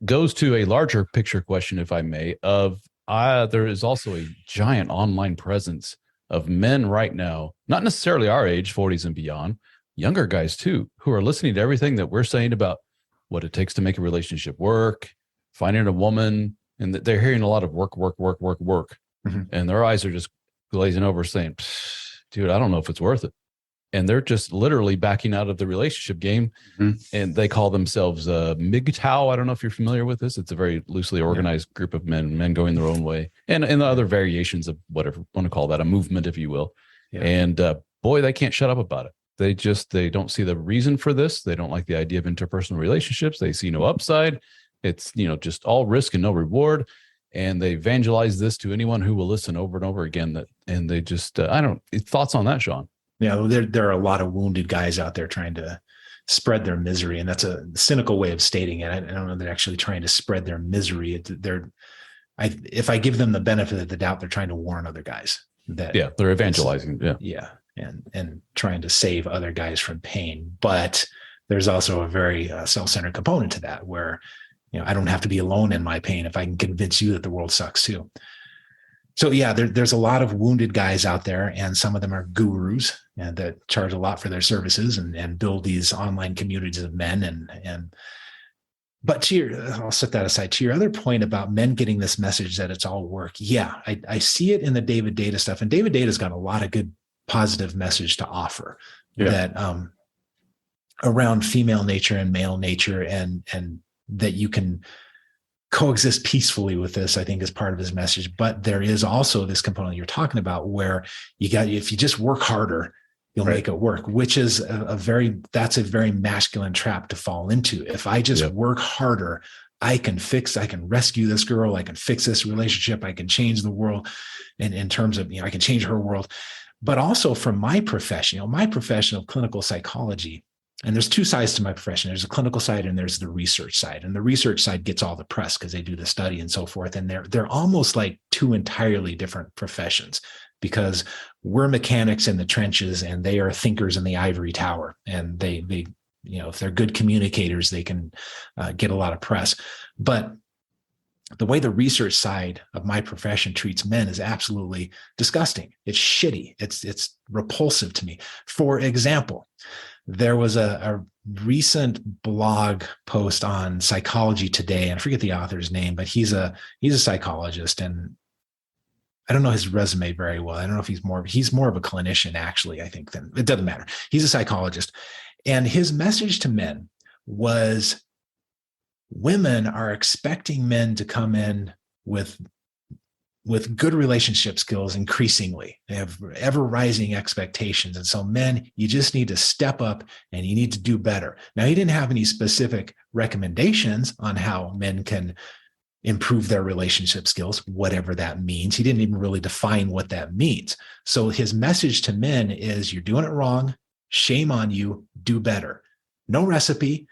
Speaker 3: goes to a larger picture question, if I may, of there is also a giant online presence of men right now, not necessarily our age, 40s and beyond, younger guys too, who are listening to everything that we're saying about what it takes to make a relationship work, finding a woman, and they're hearing a lot of work. Mm-hmm. And their eyes are just glazing over saying, dude, I don't know if it's worth it. And they're just literally backing out of the relationship game. Mm-hmm. And they call themselves MGTOW. I don't know if you're familiar with this. It's a very loosely organized group of men going their own way, and the other variations of whatever you want to call that, a movement, if you will. Yeah. And boy, they can't shut up about it. They don't see the reason for this. They don't like the idea of interpersonal relationships. They see no upside. It's, just all risk and no reward. And they evangelize this to anyone who will listen over and over again. And they just, thoughts on that, Shawn?
Speaker 4: Yeah, there are a lot of wounded guys out there trying to spread their misery. And that's a cynical way of stating it. I don't know, they're actually trying to spread their misery. If I give them the benefit of the doubt, they're trying to warn other guys that. Yeah,
Speaker 3: they're evangelizing.
Speaker 4: Yeah. And trying to save other guys from pain. But there's also a very self-centered component to that where, I don't have to be alone in my pain if I can convince you that the world sucks too. So there's a lot of wounded guys out there, and some of them are gurus that charge a lot for their services and build these online communities of men. But I'll set that aside. To your other point about men getting this message that it's all work. Yeah, I see it in the David Data stuff, and David Data's got a lot of good positive message to offer that around female nature and male nature, and that you can coexist peacefully with this, I think, is part of his message. But there is also this component you're talking about where if you just work harder, you'll make it work, which is that's a very masculine trap to fall into. If I just work harder, I can rescue this girl. I can fix this relationship. I can change the world in terms of, I can change her world. But also from my profession of clinical psychology, And there's two sides to my profession. There's a clinical side and there's the research side. And the research side gets all the press because they do the study and so forth. And they're almost like two entirely different professions, because we're mechanics in the trenches and they are thinkers in the ivory tower. And they if they're good communicators, they can get a lot of press. But the way the research side of my profession treats men is absolutely disgusting. It's shitty. It's repulsive to me. For example, there was a recent blog post on Psychology Today, and I forget the author's name, but he's a psychologist, and I don't know his resume very well. I don't know if he's more of a clinician, actually, I think. Then it doesn't matter. He's a psychologist. And his message to men was, women are expecting men to come in with good relationship skills increasingly. They have ever rising expectations. And so men, you just need to step up and you need to do better. Now, he didn't have any specific recommendations on how men can improve their relationship skills, whatever that means. He didn't even really define what that means. So his message to men is, you're doing it wrong. Shame on you. Do better. No recipe,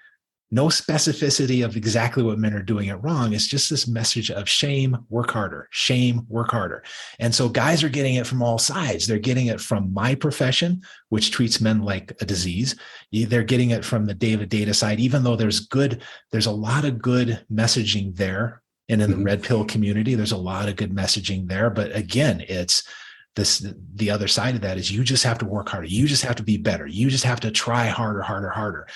Speaker 4: no specificity of exactly what men are doing it wrong. It's just this message of shame, work harder, shame, work harder. And so guys are getting it from all sides. They're getting it from my profession, which treats men like a disease. They're getting it from the data side, even though there's a lot of good messaging there. And in the red pill community, there's a lot of good messaging there. But again, the other side of that is, you just have to work harder. You just have to be better. You just have to try harder.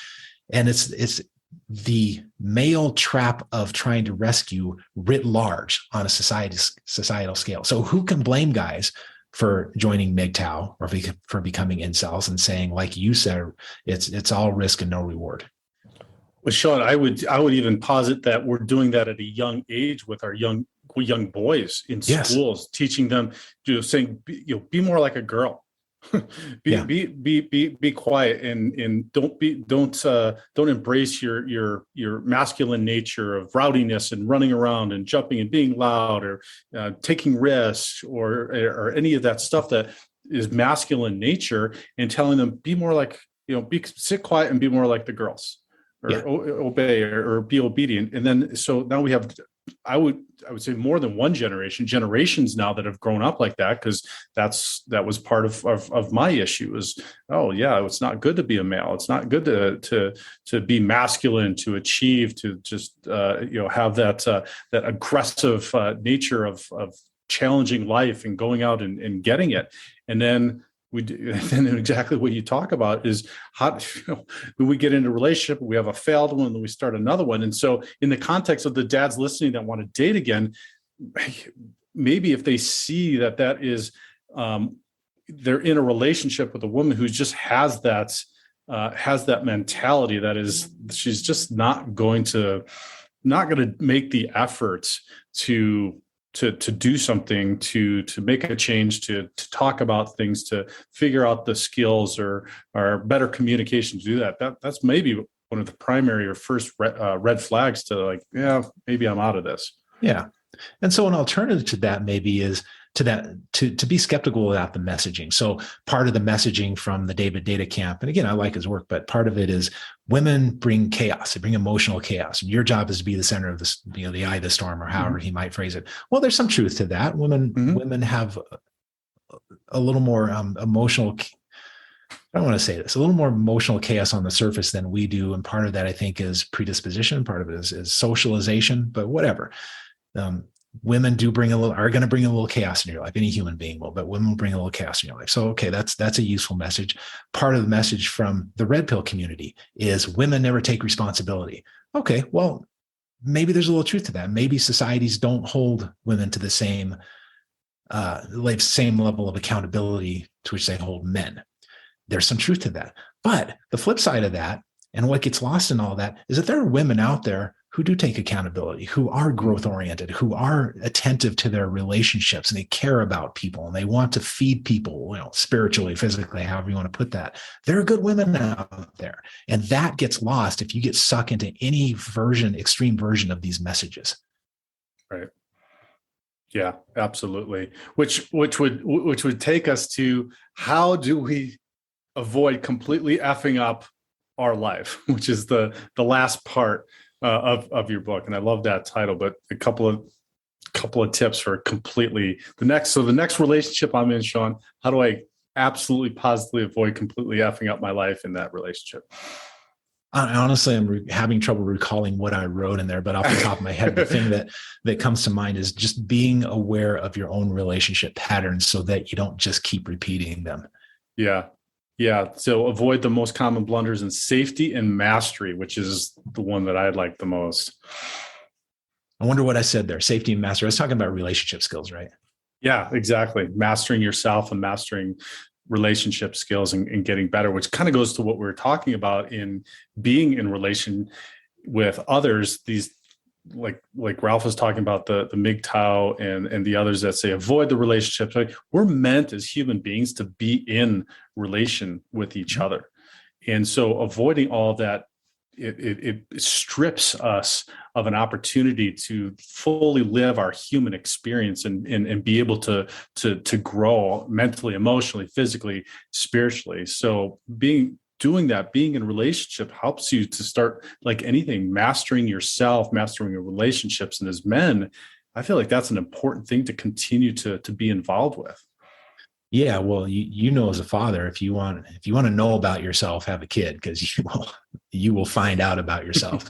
Speaker 4: And it's the male trap of trying to rescue writ large on a societal scale. So who can blame guys for joining MGTOW or for becoming incels and saying, like you said, it's all risk and no reward?
Speaker 2: Well, Shawn, I would even posit that we're doing that at a young age with our young boys in schools, teaching them, saying, be more like a girl. Be quiet and don't embrace your masculine nature of rowdiness and running around and jumping and being loud or taking risks or any of that stuff that is masculine nature, and telling them, be more like, sit quiet and be more like the girls, or obey or be obedient. And then so now we have, I would say, more than one generations now that have grown up like that, because that was part of my issue is, it's not good to be a male. It's not good to be masculine, to achieve, to just have that aggressive nature of challenging life and going out and getting it. And then then exactly what you talk about is how when we get into a relationship, we have a failed one, then we start another one. And so in the context of the dads listening that want to date again, maybe if they see that is they're in a relationship with a woman who just has that mentality, that is, she's just not going to make the effort to do something, to make a change, to talk about things, to figure out the skills or better communication to do that. That's maybe one of the primary or first red flags to maybe I'm out of this. Yeah.
Speaker 4: And so an alternative to that maybe is to be skeptical about the messaging. So part of the messaging from the David Data camp, and again, I like his work, but part of it is women bring chaos. They bring emotional chaos. And your job is to be the center of this, the eye of the storm, or however he might phrase it. Well, there's some truth to that. Women have a little more emotional. I don't want to say this, a little more emotional chaos on the surface than we do. And part of that, I think, is predisposition. Part of it is socialization, but whatever. Women are going to bring a little chaos in your life. Any human being will, but women will bring a little chaos in your life. So, okay, that's a useful message. Part of the message from the red pill community is women never take responsibility. Okay, well, maybe there's a little truth to that. Maybe societies don't hold women to the same level of accountability to which they hold men. There's some truth to that. But the flip side of that, and what gets lost in all that, is that there are women out there who do take accountability, who are growth oriented, who are attentive to their relationships, and they care about people and they want to feed people, spiritually, physically, however you want to put that. There are good women out there. And that gets lost if you get sucked into any extreme version of these messages.
Speaker 2: Right. Yeah, absolutely. Which would take us to, how do we avoid completely effing up our life, which is the last part of your book. And I love that title, but a couple of tips for completely the next relationship I'm in, Shawn, how do I absolutely positively avoid completely effing up my life in that relationship?
Speaker 4: Honestly, I'm having trouble recalling what I wrote in there, but off the top of my head, the thing that comes to mind is just being aware of your own relationship patterns so that you don't just keep repeating them.
Speaker 2: Yeah. Yeah. So avoid the most common blunders in safety and mastery, which is the one that I like the most.
Speaker 4: I wonder what I said there. Safety and mastery. I was talking about relationship skills, right?
Speaker 2: Yeah, exactly. Mastering yourself and mastering relationship skills and getting better, which kind of goes to what we were talking about in being in relation with others. These like Ralph was talking about the MGTOW and the others that say avoid the relationships. Like, we're meant as human beings to be in relation with each other. And so avoiding all of that, it strips us of an opportunity to fully live our human experience and be able to grow mentally, emotionally, physically, spiritually. So being in a relationship helps you to start, like anything, mastering yourself, mastering your relationships. And as men, I feel like that's an important thing to continue to be involved with.
Speaker 4: Yeah, well, you know, as a father, if you want to know about yourself, have a kid, because you will find out about yourself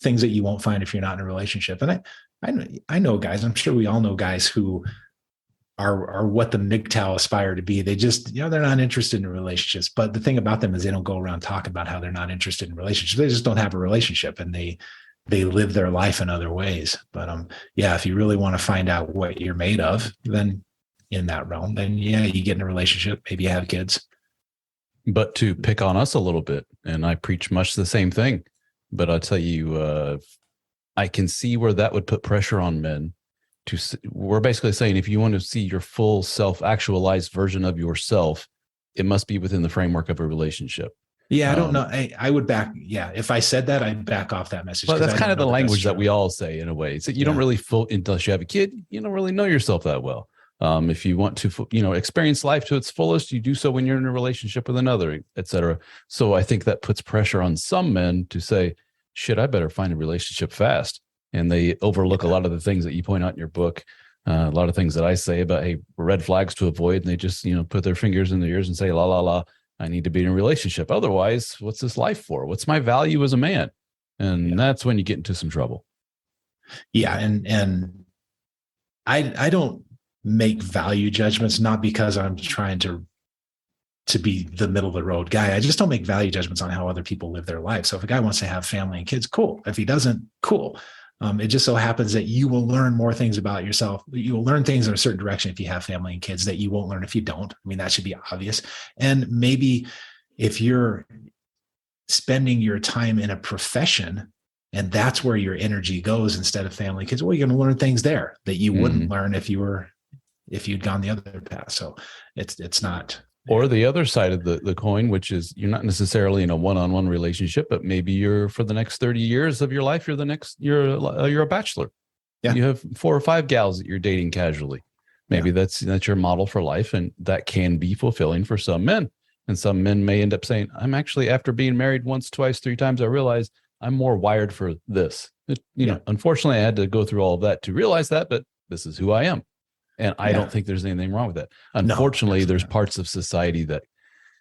Speaker 4: things that you won't find if you're not in a relationship. And I know guys. I'm sure we all know guys who are what the MGTOW aspire to be. They just, they're not interested in relationships. But the thing about them is they don't go around talking about how they're not interested in relationships. They just don't have a relationship, and they live their life in other ways. But yeah, if you really want to find out what you're made of, then in that realm, then yeah, you get in a relationship, maybe you have kids.
Speaker 3: But to pick on us a little bit, and I preach much the same thing, but I'll tell you, I can see where that would put pressure on men. We're basically saying, if you want to see your full self-actualized version of yourself, it must be within the framework of a relationship.
Speaker 4: Yeah, I don't know. I would back. Yeah, if I said that, I'd back off that message.
Speaker 3: Well, that's kind of the language that we all say in a way. So you don't really unless you have a kid, you don't really know yourself that well. If you want to, experience life to its fullest, you do so when you're in a relationship with another, et cetera. So I think that puts pressure on some men to say, shit, I better find a relationship fast. And they overlook a lot of the things that you point out in your book, a lot of things that I say about, hey, red flags to avoid. And they just, put their fingers in their ears and say, la, la, la, I need to be in a relationship. Otherwise, what's this life for? What's my value as a man? And that's when you get into some trouble.
Speaker 4: Yeah. And I don't make value judgments, not because I'm trying to be the middle of the road guy. I just don't make value judgments on how other people live their life. So if a guy wants to have family and kids, cool. If he doesn't, cool. It just so happens that you will learn more things about yourself. You will learn things in a certain direction if you have family and kids that you won't learn if you don't. I mean, that should be obvious. And maybe if you're spending your time in a profession and that's where your energy goes instead of family and kids, well, you're going to learn things there that you wouldn't learn if you'd gone the other path. So it's not.
Speaker 3: Or the other side of the coin, which is you're not necessarily in a one-on-one relationship, but maybe you're, for the next 30 years of your life, you're a bachelor. Yeah. You have 4 or 5 gals that you're dating casually. Maybe that's your model for life. And that can be fulfilling for some men. And some men may end up saying, I'm actually, after being married once, twice, 3 times, I realized I'm more wired for this. Unfortunately, I had to go through all of that to realize that, but this is who I am. And I don't think there's anything wrong with that. Unfortunately, there's parts of society that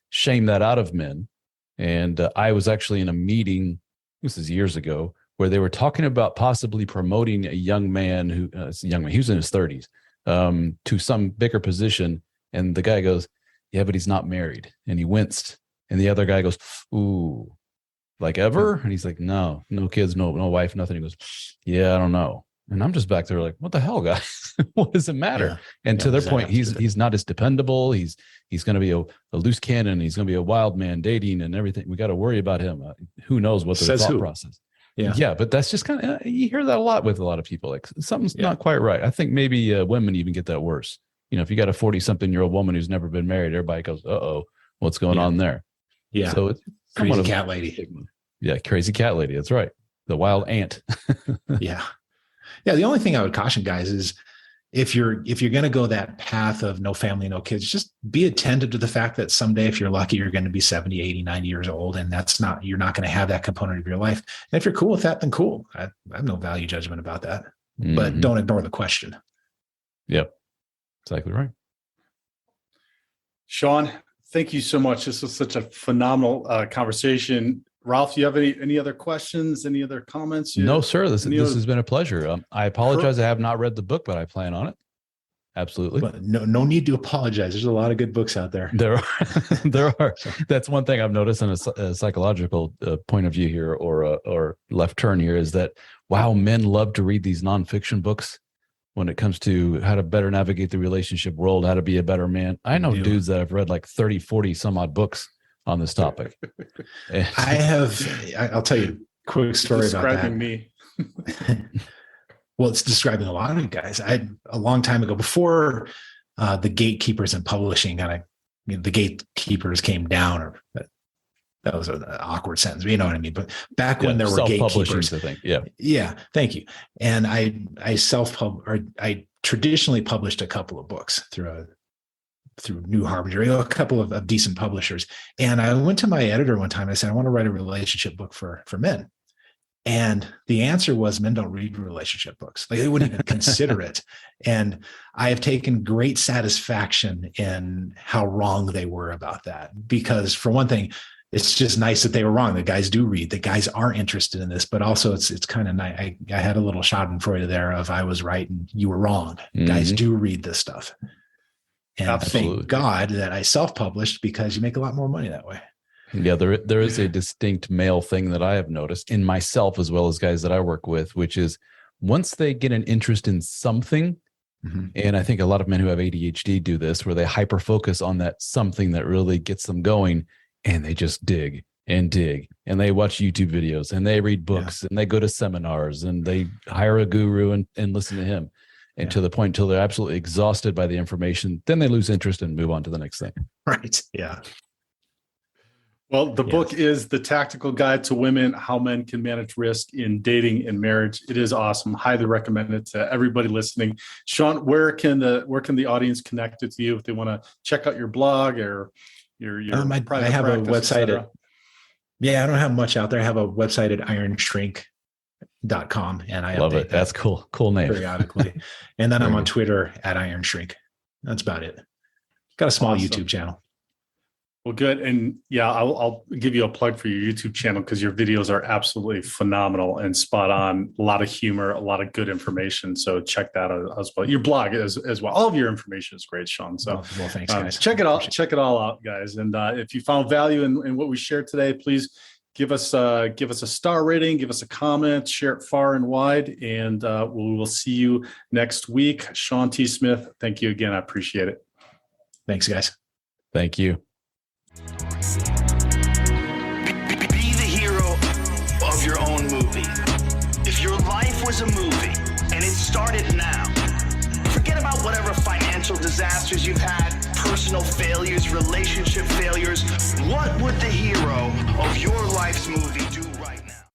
Speaker 3: shame that out of men. And I was actually in a meeting, this is years ago, where they were talking about possibly promoting a young man he was in his 30s, to some bigger position. And the guy goes, yeah, but he's not married. And he winced. And the other guy goes, ooh, like ever? And he's like, no kids, no wife, nothing. He goes, yeah, I don't know. And I'm just back there like, what the hell, guys? What does it matter? Yeah. And to their point, he's not as dependable. He's going to be a loose cannon. He's going to be a wild man dating and everything. We got to worry about him. Who knows what the thought process? Yeah. But that's just kind of, you hear that a lot with a lot of people. Like something's not quite right. I think maybe women even get that worse. If you got a 40-something-year-old woman who's never been married, everybody goes, uh-oh, what's going on there? Yeah. So it's
Speaker 4: crazy cat lady.
Speaker 3: Yeah. Crazy cat lady. That's right. The wild ant.
Speaker 4: Yeah. The only thing I would caution guys is, if you're going to go that path of no family, no kids, just be attentive to the fact that someday, if you're lucky, you're going to be 70, 80, 90 years old. And you're not going to have that component of your life. And if you're cool with that, then cool. I have no value judgment about that, but don't ignore the question.
Speaker 3: Yep. Exactly right.
Speaker 2: Shawn, thank you so much. This was such a phenomenal conversation. Ralph, do you have any other questions, any other comments?
Speaker 3: No, sir. This has been a pleasure. I apologize. I have not read the book, but I plan on it. Absolutely.
Speaker 4: But no need to apologize. There's a lot of good books out there.
Speaker 3: There are. That's one thing I've noticed in a psychological point of view here, or left turn here, is that, wow, men love to read these nonfiction books when it comes to how to better navigate the relationship world, how to be a better man. I know dudes that have read like 30, 40 some odd books on this topic.
Speaker 4: I'll tell you a quick story about that.
Speaker 2: Describing me.
Speaker 4: Well, it's describing a lot of guys. A long time ago, before the gatekeepers in publishing the gatekeepers came down, or that was an awkward sentence, but you know what I mean. But back when there were gatekeepers,
Speaker 3: I think.
Speaker 4: Yeah. Thank you. And I traditionally published a couple of books through New Harbinger, a couple of decent publishers. And I went to my editor one time and I said, I want to write a relationship book for men. And the answer was, men don't read relationship books. Like, they wouldn't even consider it. And I have taken great satisfaction in how wrong they were about that. Because for one thing, it's just nice that they were wrong. The guys do read. The guys are interested in this, but also it's kind of nice. I had a little schadenfreude there of, I was right and you were wrong. Guys do read this stuff. And
Speaker 2: Absolutely.
Speaker 4: thank God that I self-published, because you make a lot more money that way.
Speaker 3: Yeah, there is a distinct male thing that I have noticed in myself, as well as guys that I work with, which is once they get an interest in something, and I think a lot of men who have ADHD do this, where they hyper focus on that something that really gets them going, and they just dig, and they watch YouTube videos, and they read books, and they go to seminars, and they hire a guru and listen to him. And to the point until they're absolutely exhausted by the information, then they lose interest and move on to the next thing.
Speaker 4: Right. Yeah.
Speaker 2: Well, the book is The Tactical Guide to Women, How Men Can Manage Risk in Dating and Marriage. It is awesome. Highly recommend it to everybody listening. Shawn, where can the audience connect with you if they want to check out your blog or your private
Speaker 4: I have
Speaker 2: practice,
Speaker 4: a website I don't have much out there. I have a website at ironshrink.com, and I
Speaker 3: love it. That's cool. Cool name.
Speaker 4: Periodically. And then I'm on Twitter at ironshrink. That's about it. Got a small YouTube channel.
Speaker 2: Well, good. And yeah, I'll give you a plug for your YouTube channel, because your videos are absolutely phenomenal and spot on. A lot of humor, a lot of good information. So check that out as well. Your blog as well. All of your information is great, Shawn. So
Speaker 4: well, thanks, guys.
Speaker 2: Check it out. Check it all out, guys. And if you found value in what we shared today, please give us a star rating, give us a comment, share it far and wide, and we will see you next week. Shawn T. Smith, thank you again. I appreciate it.
Speaker 4: Thanks, guys.
Speaker 3: Thank you.
Speaker 1: Be the hero of your own movie. If your life was a movie and it started now, forget about whatever financial disasters you've had, personal failures, relationship failures. What would the hero of your life's movie do right?